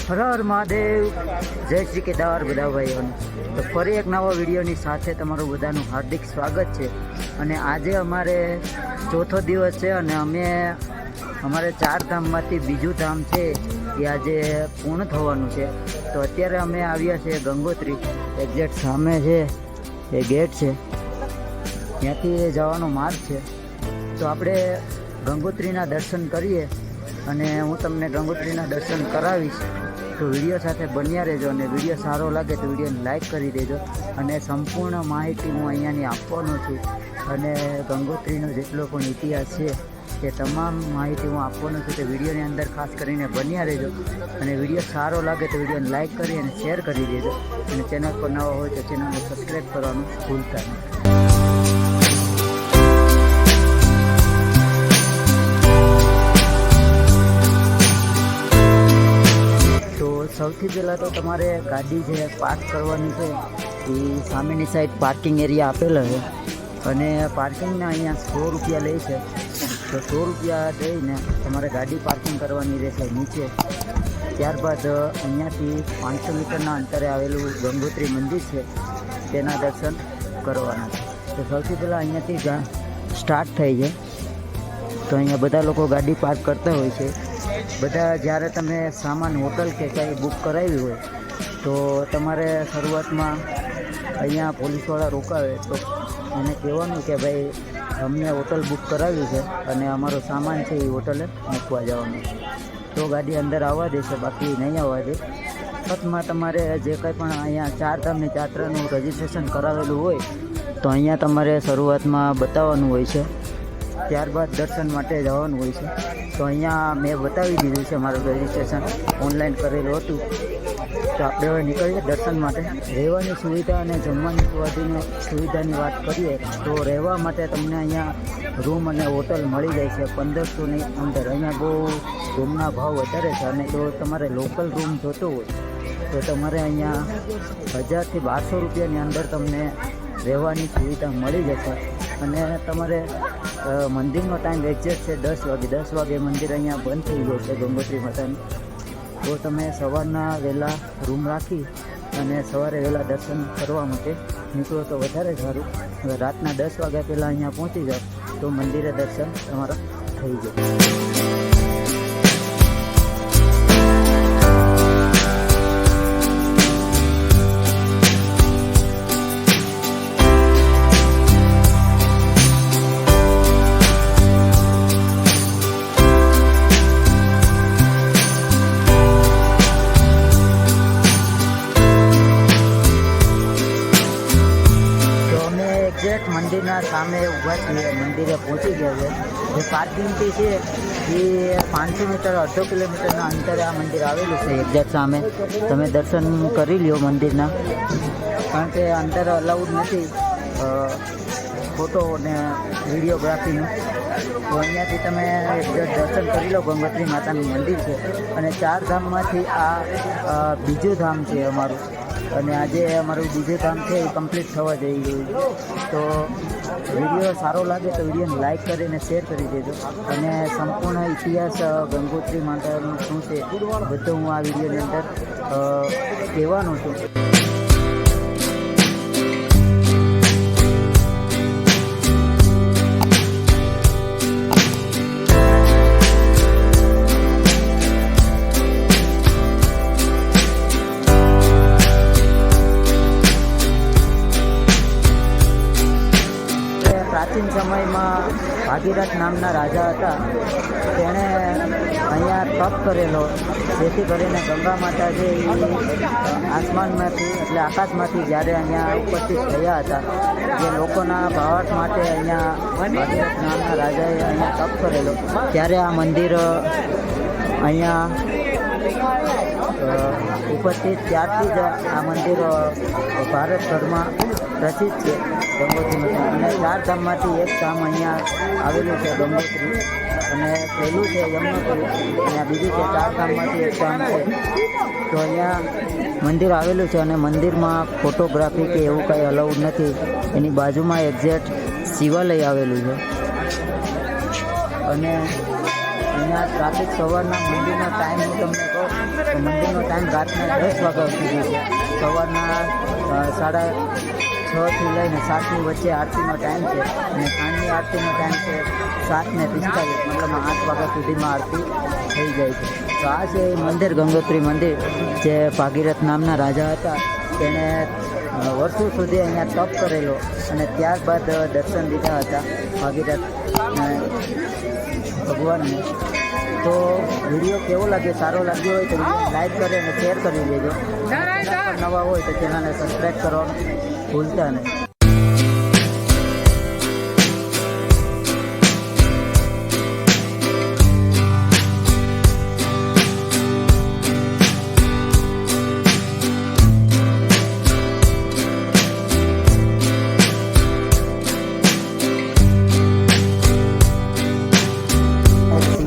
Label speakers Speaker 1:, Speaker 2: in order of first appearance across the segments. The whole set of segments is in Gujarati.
Speaker 1: હર હર મહાદેવ, જય શ્રી કેદાર બધા ભાઈઓને. તો ફરી એક નવા વિડીયોની સાથે તમારું બધાનું હાર્દિક સ્વાગત છે. અને આજે અમારે ચોથો દિવસ છે અને અમારે 4 ધામમાંથી બીજું ધામ છે એ આજે પૂર્ણ થવાનું છે. તો અત્યારે અમે આવ્યા છીએ ગંગોત્રી. એક્ઝેક્ટ સામે છે એ ગેટ છે, ત્યાંથી જવાનો માર્ગ છે. તો આપણે ગંગોત્રીના દર્શન કરીએ અને હું તમને ગંગોત્રીના દર્શન કરાવીશ. તો વિડીયો સાથે બન્યા રહેજો અને વિડીયો સારો લાગે તો વિડીયોને લાઈક કરી દેજો. અને સંપૂર્ણ માહિતી હું અહીંયાની આપવાનો છું અને ગંગોત્રીનો જેટલો પણ ઇતિહાસ છે એ તમામ માહિતી હું આપવાનો છું. તો વિડીયોની અંદર ખાસ કરીને બન્યા રહેજો અને વિડીયો સારો લાગે તો વિડીયોને લાઈક કરી અને શેર કરી દેજો. અને ચેનલ પર નવા હોય તો ચેનલને સબસ્ક્રાઈબ કરવાનું ભૂલતા નહીં. સૌથી પહેલાં તો તમારે ગાડી જે પાર્ક કરવાની છે એ સામેની સાઈડ પાર્કિંગ એરિયા આપેલો છે અને પાર્કિંગના અહીંયા 100 રૂપિયા લે છે. તો 100 રૂપિયા દઈને તમારે ગાડી પાર્કિંગ કરવાની રહેશે નીચે. ત્યારબાદ અહીંયાથી 500 મીટરના અંતરે આવેલું ગંગોત્રી મંદિર છે તેના દર્શન કરવાના છે. તો સૌથી પહેલાં અહીંયાથી સ્ટાર્ટ થઈ છે. તો અહીંયા બધા લોકો ગાડી પાર્ક કરતા હોય છે. બધા જ્યારે તમે સામાન હોટલ કે કંઈ બુક કરાવી હોય તો તમારે શરૂઆતમાં અહીંયા પોલીસવાળા રોકાવે તો એને કહેવાનું કે ભાઈ અમને હોટલ બુક કરાવી છે અને અમારો સામાન છે એ હોટલે મૂકવા જવાનું. તો ગાડી અંદર આવવા દેશે, બાકી નહીં આવવા દે. વખતમાં તમારે જે કંઈ પણ અહીંયા 4 ધામની યાત્રાનું રજિસ્ટ્રેશન કરાવેલું હોય તો અહીંયા તમારે શરૂઆતમાં બતાવવાનું હોય છે. ત્યારબાદ દર્શન માટે જવાનું હોય છે. તો અહીંયા મેં બતાવી દીધું છે મારું રજિસ્ટ્રેશન ઓનલાઈન કરેલું હતું. તો આપણે હવે નીકળીએ દર્શન માટે. રહેવાની સુવિધા અને જમવાની સુવિધાની વાત કરીએ તો રહેવા માટે તમને અહીંયા રૂમ અને હોટલ મળી જાય છે 1500ની અંદર. અહીંયા બહુ રૂમના ભાવ વધારે છે અને જો તમારે લોકલ રૂમ જોતો હોય તો તમારે અહીંયા 1000થી 1200 રૂપિયાની અંદર તમને રહેવાની સુવિધા મળી જશે. અને તમારે મંદિરનો ટાઈમ એક્ઝેક્ટ છે 10 વાગે. 10 વાગે મંદિર અહીંયા બંધ થઈ જાય છે ગંગોત્રી માતાનું. તો તમે સવારના વહેલા રૂમ રાખી અને સવારે વહેલા દર્શન કરવા માટે નીકળો તો વધારે સારું. રાતના 10 વાગ્યા પહેલાં અહીંયા પહોંચી જાઓ તો મંદિરે દર્શન તમારા થઈ જાય. મંદિરના સામે ઊભા છીએ, મંદિરે પહોંચી ગયા છે. જે પાર્કિંગથી છે એ 500 મીટર, 1/2 કિલોમીટરના અંતરે આ મંદિર આવેલું છે. એક્ઝેક્ટ સામે તમે દર્શન કરી લ્યો મંદિરના, કારણ કે અંદર અલાઉડ નથી ફોટો અને વિડીયોગ્રાફીનું. તો અહીંયાથી તમે એક્ઝેક્ટ દર્શન કરી લો. ગંગોત્રી માતાનું મંદિર છે અને 4 ધામમાંથી આ બીજું ધામ છે અમારું. અને આજે અમારું બીજું કામ છે એ કમ્પ્લીટ થવા જઈ રહ્યું છે. તો વિડીયો સારો લાગે તો વિડીયોને લાઈક કરીને શેર કરી દેજો. અને સંપૂર્ણ ઇતિહાસ ગંગોત્રી માતાનું શું છે બધું હું આ વિડીયોની અંદર કહેવાનો છું. પ્રાચીન સમયમાં ભાગીરથ નામના રાજા હતા. તેણે અહીંયા તપ કરેલો, જેથી કરીને ગંગા માતા છે એ આસમાનમાંથી એટલે આકાશમાંથી જ્યારે અહીંયા ઉપસ્થિત થયા હતા, જે લોકોના ભાવાર્થ માટે અહીંયા ભાગીરથ નામના રાજાએ અહીંયા તપ કરેલો, ત્યારે આ મંદિર અહીંયા ઉપસ્થિત. ત્યારથી જ આ મંદિર ભારતભરમાં પ્રસિદ્ધ છે ગંગોત્રી માતા. અને 4 ધામમાંથી એક ધામ અહીંયા આવેલું છે ગંગોત્રી. અને પહેલું છે યમનોત્રી અને બીજું છે 4 ધામમાંથી એક ધામ છે. તો અહીંયા મંદિર આવેલું છે અને મંદિરમાં ફોટોગ્રાફી કે એવું કંઈ અલાઉડ નથી. એની બાજુમાં એક્ઝેક્ટ શિવાલય આવેલું છે. અને અહીંયા ટ્રાફિક સવારના મંદિરનો ટાઈમ હું તમને કહું તો મંદિરનો ટાઈમ રાતના 10 વાગ્યા સુધી છે. સવારના 6:30 લઈને 7ની વચ્ચે આરતીનો ટાઈમ છે અને સાંજની આરતીનો ટાઈમ છે 7:45, મતલબ 8 વાગ્યા સુધીમાં આરતી થઈ જાય છે. તો આ છે એ મંદિર, ગંગોત્રી મંદિર, જે ભાગીરથ નામના રાજા હતા. તેણે વર્ષો સુધી અહીંયા તપ કરેલો અને ત્યારબાદ દર્શન લીધા હતા ભાગીરથ ભગવાનને. તો વિડીયો કેવો લાગ્યો, સારો લાગ્યો હોય તો લાઈક કરે અને શેર કરી લેજો. નવા હોય તો ચેનલને સબસ્ક્રાઈબ કરવાનું ભૂલતા નહીં.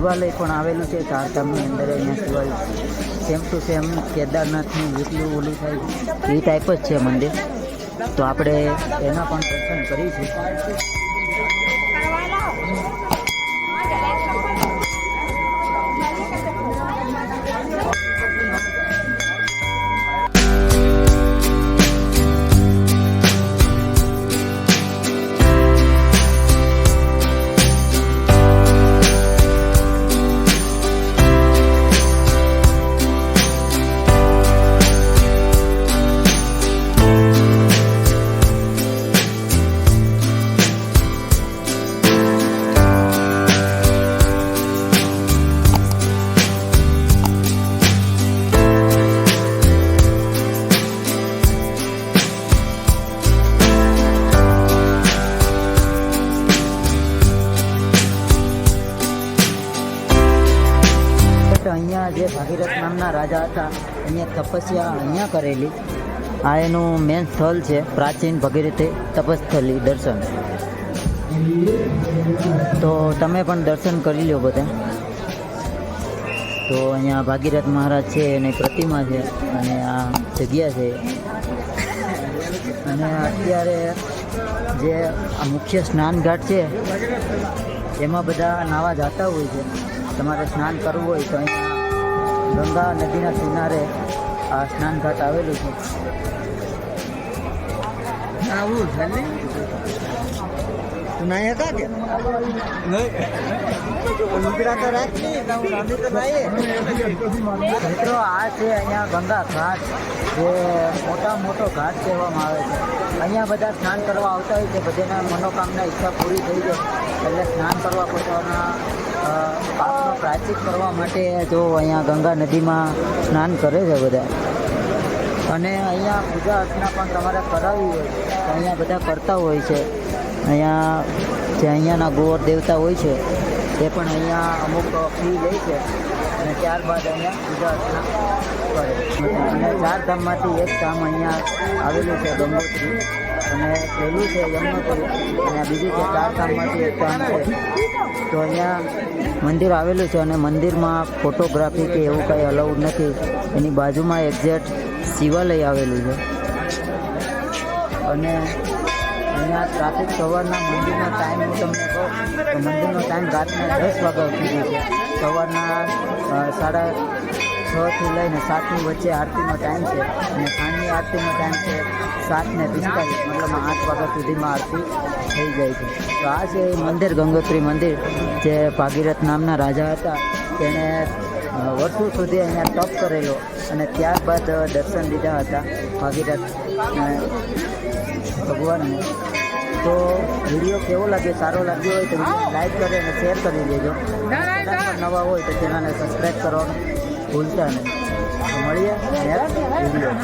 Speaker 1: શિવાલય પણ આવેલું છે ચારધામની અંદર. અહીંયા શિવાલય સેમ ટુ સેમ કેદારનાથનું જેટલું ઓલું થાય એ ટાઈપ જ છે મંદિર. તો આપણે એના પણ દર્શન કરીશું. અહીંયા જે ભાગીરથ નામના રાજા હતા અહીંયા તપસ્યા અહીંયા કરેલી. આ એનું મેન સ્થળ છે, પ્રાચીન ભગીરથ તપસ્થલી દર્શન. તો તમે પણ દર્શન કરી લો બધા. તો અહીંયા ભાગીરથ મહારાજ છે એની પ્રતિમા છે અને આ જગ્યા છે. અને અત્યારે જે આ મુખ્ય સ્નાન ઘાટ છે એમાં બધા નાવા જતા હોય છે. તમારે સ્નાન કરવું હોય તો અહીંયા ગંગા નદીના કિનારે આ સ્નાન ઘાટ આવેલું છે. મિત્રો આ છે અહીંયા ગંગા ઘાટ, જે મોટો ઘાટ કહેવામાં આવે છે. અહીંયા બધા સ્નાન કરવા આવતા હોય છે. બધાના મનોકામના ઈચ્છા પૂરી થઈ જાય એટલે સ્નાન કરવા પોતાના પાપનો પ્રાયશ્ચિત કરવા માટે જો અહીંયા ગંગા નદીમાં સ્નાન કરે છે બધા. અને અહીંયા પૂજા અર્ચના પણ તમારે કરાવવી હોય તો અહીંયા બધા કરતા હોય છે. અહીંયા જે અહીંયાના ગોર દેવતા હોય છે તે પણ અહીંયા અમુક ફી લે છે અને ત્યારબાદ અહીંયા પૂજા અર્ચના કરે. અને ચારધામમાંથી એક ધામ અહીંયા આવેલું છે ગંગોત્રી, અને પહેલું છે યમનોત્રી અને બીજું છે ચારધામમાંથી એક ધામ છે. તો અહીંયા મંદિર આવેલું છે અને મંદિરમાં ફોટોગ્રાફી કે એવું કંઈ અલાઉડ નથી. એની બાજુમાં એક્ઝેક્ટ શિવાલય આવેલું છે. અને અહીંયા ટ્રાફિક સવારના મંદિરનો ટાઈમ હું તમને કહું તો મંદિરનો ટાઈમ રાતના 10 વાગ્યા સુધી છે. સવારના 6:30 લઈને 7ની વચ્ચે આરતીનો ટાઈમ છે અને સાંજની આરતીનો ટાઈમ છે 7:45, મતલબ 8 વાગ્યા સુધીમાં આરતી થઈ જાય છે. તો આ છે મંદિર, ગંગોત્રી મંદિર, જે ભાગીરથ નામના રાજા હતા. તેણે વર્ષો સુધી અહીંયા તપ કરેલો અને ત્યારબાદ દર્શન લીધા હતા ભાગીરથ ભગવાનને. તો વિડીયો કેવો લાગ્યો, સારો લાગ્યો હોય તો લાઈક કરે અને શેર કરી દેજો. નવા હોય તો ચેનલને સબસ્ક્રાઈબ કરવાનું ભૂલતા નહીં. તો મળીએ નેક્સ્ટ વિડીયો.